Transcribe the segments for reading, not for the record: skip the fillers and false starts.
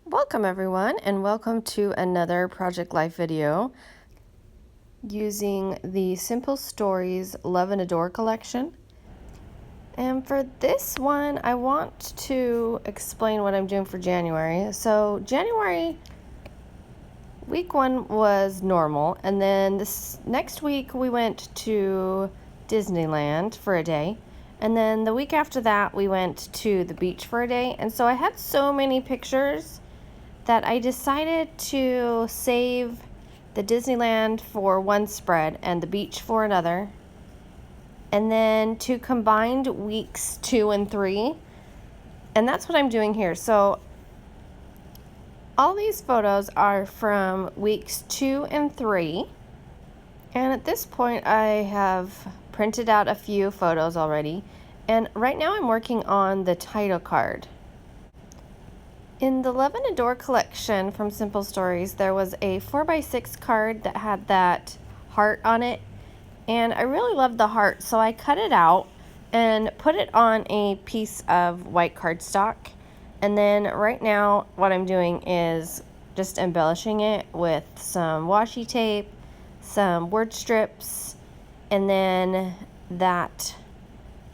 Welcome everyone, and welcome to another Project Life video using the Simple Stories Love and Adore collection. And for this one, I want to explain what I'm doing for January. So January, week 1 was normal, and then this next week we went to Disneyland for a day. And then the week after that, we went to the beach for a day. And so I had so many pictures that I decided to save the Disneyland for one spread and the beach for another, and then to combined weeks 2 and 3, and that's what I'm doing here. So all these photos are from weeks 2 and 3, and at this point I have printed out a few photos already, and right now I'm working on the title card. In the Love and Adore collection from Simple Stories, there was a 4x6 card that had that heart on it, and I really loved the heart, so I cut it out and put it on a piece of white cardstock. And then right now what I'm doing is just embellishing it with some washi tape, some word strips, and then that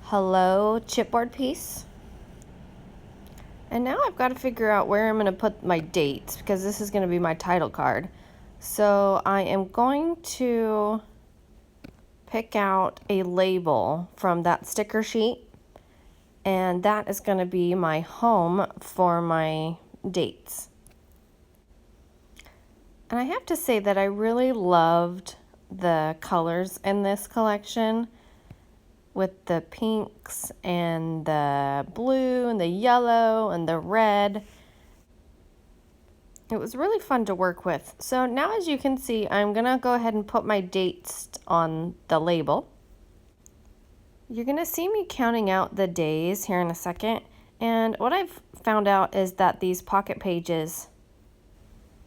hello chipboard piece. And now I've got to figure out where I'm going to put my dates, because this is going to be my title card. So I am going to pick out a label from that sticker sheet, and that is going to be my home for my dates. And I have to say that I really loved the colors in this collection, with the pinks and the blue and the yellow and the red. It was really fun to work with. So now, as you can see, I'm gonna go ahead and put my dates on the label. You're gonna see me counting out the days here in a second, and what I've found out is that these pocket pages,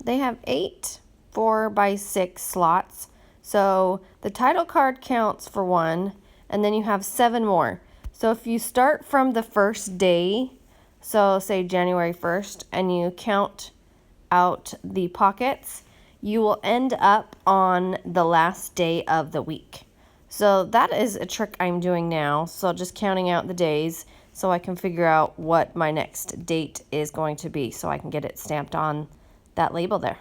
they have 8 4x6 slots. So the title card counts for 1, and then you have 7 more. So if you start from the first day, so say January 1st, and you count out the pockets, you will end up on the last day of the week. So that is a trick I'm doing now. So just counting out the days so I can figure out what my next date is going to be, so I can get it stamped on that label there.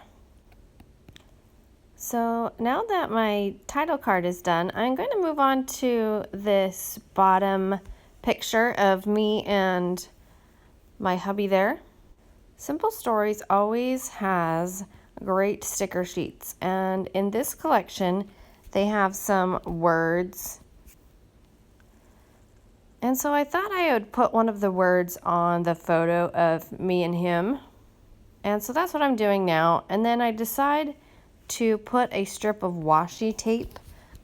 So now that my title card is done, I'm going to move on to this bottom picture of me and my hubby there. Simple Stories always has great sticker sheets, and in this collection they have some words. And so I thought I would put one of the words on the photo of me and him. And so that's what I'm doing now. And then I decide to put a strip of washi tape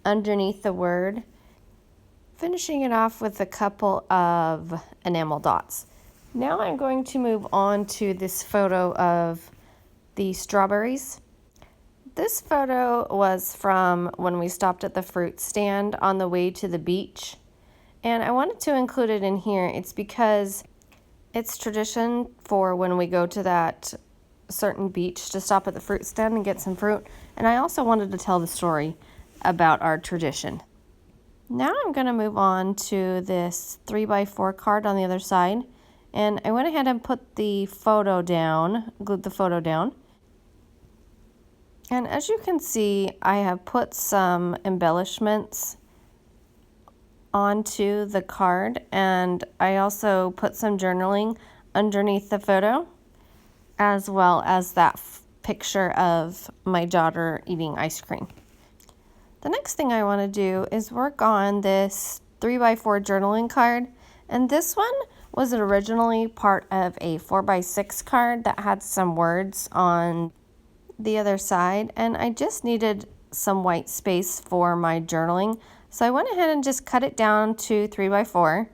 underneath the word, finishing it off with a couple of enamel dots. Now I'm going to move on to this photo of the strawberries. This photo was from when we stopped at the fruit stand on the way to the beach, and I wanted to include it in here. It's because it's tradition for when we go to that certain beach to stop at the fruit stand and get some fruit, and I also wanted to tell the story about our tradition. Now I'm going to move on to this 3x4 card on the other side, and I went ahead and put the photo down, glued the photo down. And as you can see, I have put some embellishments onto the card, and I also put some journaling underneath the photo, as well as that picture of my daughter eating ice cream. The next thing I want to do is work on this 3x4 journaling card, and this one was originally part of a 4x6 card that had some words on the other side, and I just needed some white space for my journaling, so I went ahead and just cut it down to 3x4.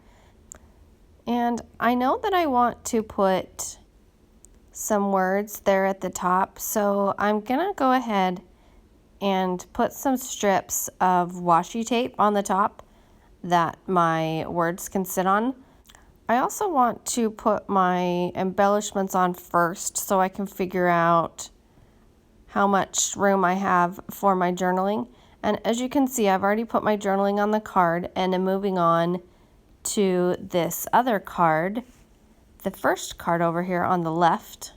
And I know that I want to put some words there at the top, so I'm gonna go ahead and put some strips of washi tape on the top that my words can sit on. I also want to put my embellishments on first so I can figure out how much room I have for my journaling. And as you can see, I've already put my journaling on the card and I'm moving on to this other card, the first card over here on the left.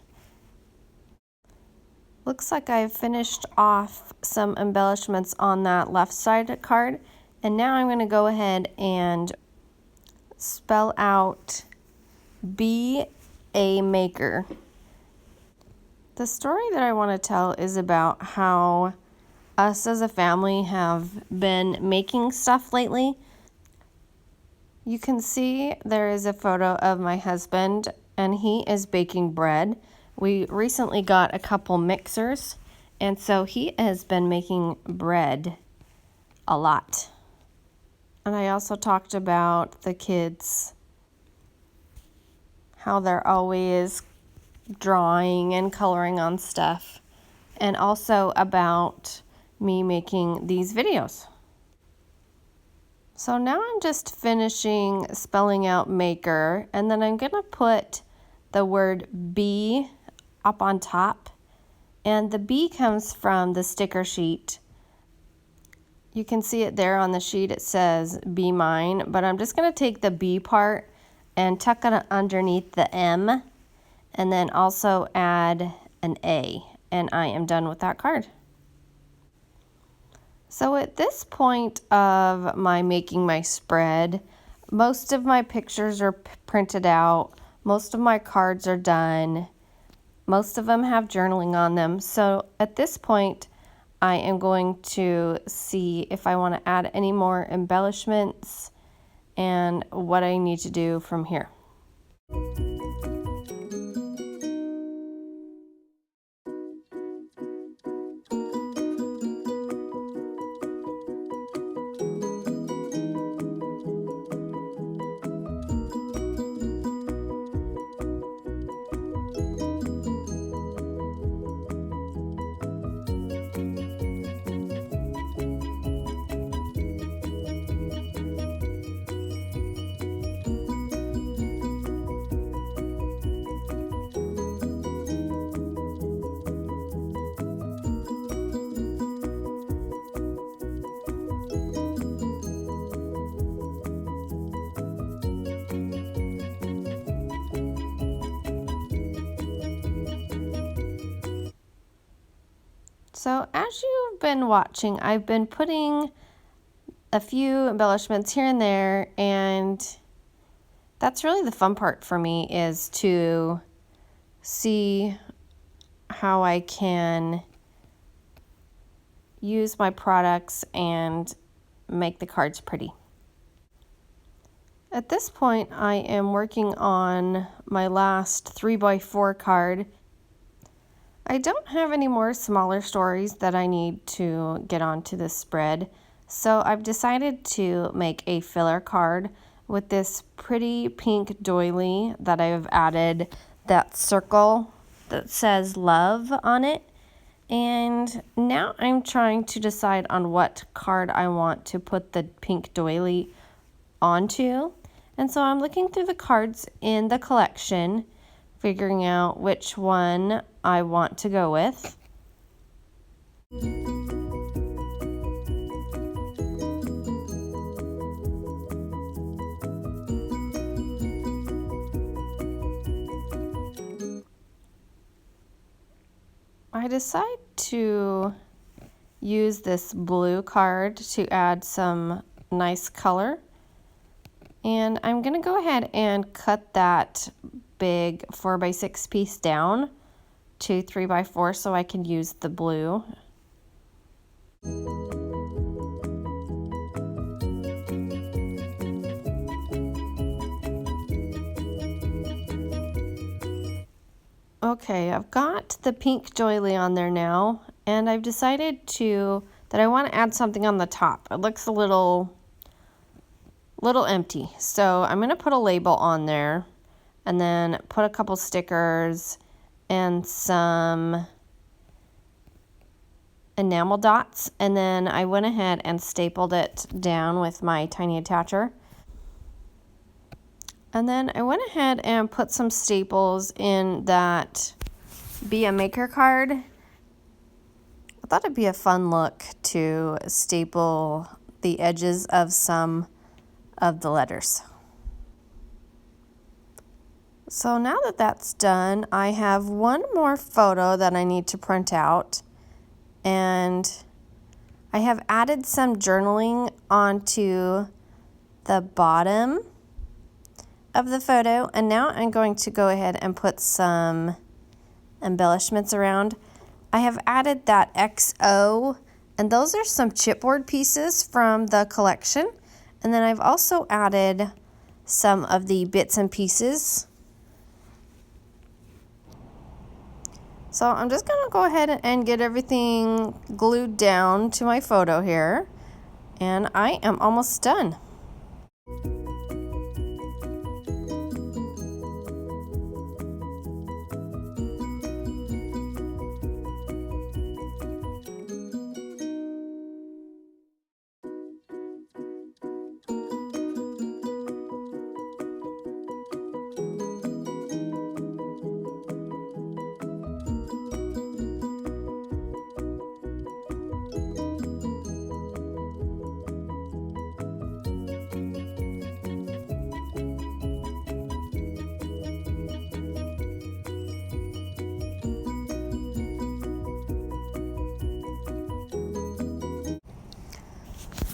Looks like I've finished off some embellishments on that left side card, and now I'm going to go ahead and spell out Be a Maker. The story that I want to tell is about how us as a family have been making stuff lately. You can see there is a photo of my husband and he is baking bread. We recently got a couple mixers and so he has been making bread a lot. And I also talked about the kids, how they're always drawing and coloring on stuff, and also about me making these videos. So now I'm just finishing spelling out maker, and then I'm gonna put the word be up on top, and the B comes from the sticker sheet. You can see it there on the sheet, it says be mine, but I'm just gonna take the B part and tuck it underneath the M, and then also add an A, and I am done with that card. So at this point of my making my spread, most of my pictures are printed out, most of my cards are done, most of them have journaling on them. So at this point, I am going to see if I want to add any more embellishments and what I need to do from here. So as you've been watching, I've been putting a few embellishments here and there, and that's really the fun part for me, is to see how I can use my products and make the cards pretty. At this point, I am working on my last 3x4 card. I don't have any more smaller stories that I need to get onto this spread, so I've decided to make a filler card with this pretty pink doily that I've added that circle that says love on it. And now I'm trying to decide on what card I want to put the pink doily onto. And so I'm looking through the cards in the collection, figuring out which one I want to go with. I decide to use this blue card to add some nice color. And I'm gonna go ahead and cut that big 4x6 piece down to 3x4 so I can use the blue. Okay, I've got the pink doily on there now, and I've decided that I want to add something on the top. It looks a little empty, so I'm going to put a label on there and then put a couple stickers and some enamel dots, and then I went ahead and stapled it down with my tiny attacher. And then I went ahead and put some staples in that Be a Maker card. I thought it'd be a fun look to staple the edges of some of the letters. So now that that's done, I have one more photo that I need to print out, and I have added some journaling onto the bottom of the photo, and now I'm going to go ahead and put some embellishments around. I have added that XO, and those are some chipboard pieces from the collection, and then I've also added some of the bits and pieces. So I'm just going to go ahead and get everything glued down to my photo here, and I am almost done.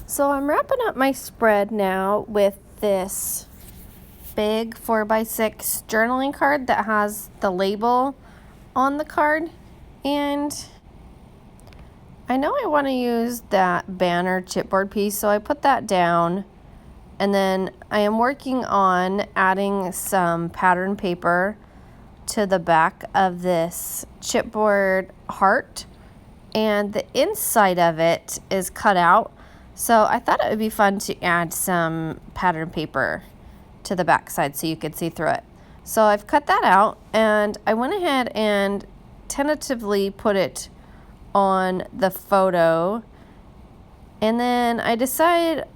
So I'm wrapping up my spread now with this big 4x6 journaling card that has the label on the card, and I know I want to use that banner chipboard piece, so I put that down, and then I am working on adding some pattern paper to the back of this chipboard heart, and the inside of it is cut out. So I thought it would be fun to add some pattern paper to the back side so you could see through it. So I've cut that out, and I went ahead and tentatively put it on the photo, and then I decided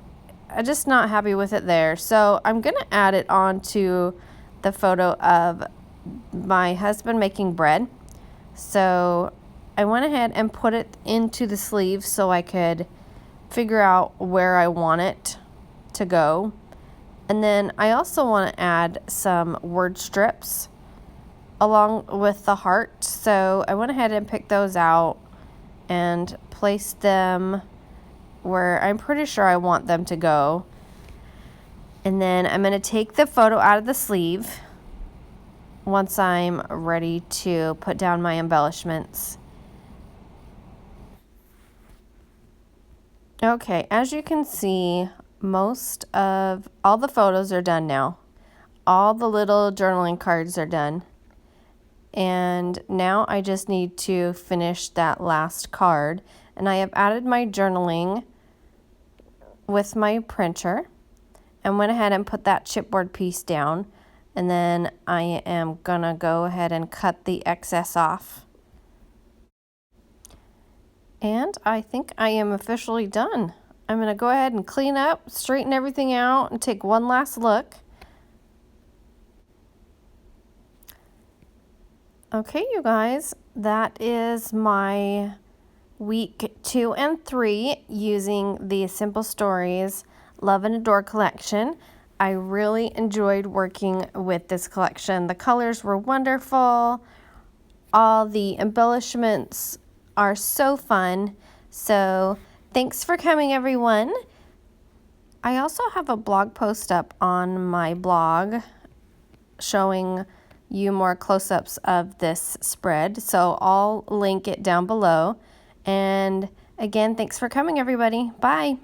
I'm just not happy with it there. So I'm gonna add it onto the photo of my husband making bread. So I went ahead and put it into the sleeve so I could figure out where I want it to go. And then I also want to add some word strips along with the heart. So I went ahead and picked those out and placed them where I'm pretty sure I want them to go. And then I'm going to take the photo out of the sleeve once I'm ready to put down my embellishments. Okay, as you can see, most of all the photos are done now. All the little journaling cards are done. And now I just need to finish that last card. And I have added my journaling with my printer and went ahead and put that chipboard piece down. And then I am gonna go ahead and cut the excess off. And I think I am officially done. I'm going to go ahead and clean up, straighten everything out, and take one last look. Okay, you guys, that is my week 2 and 3 using the Simple Stories Love and Adore collection. I really enjoyed working with this collection. The colors were wonderful. All the embellishments are so fun. So thanks for coming, everyone. I also have a blog post up on my blog showing you more close-ups of this spread. So I'll link it down below. And again, thanks for coming, everybody. Bye.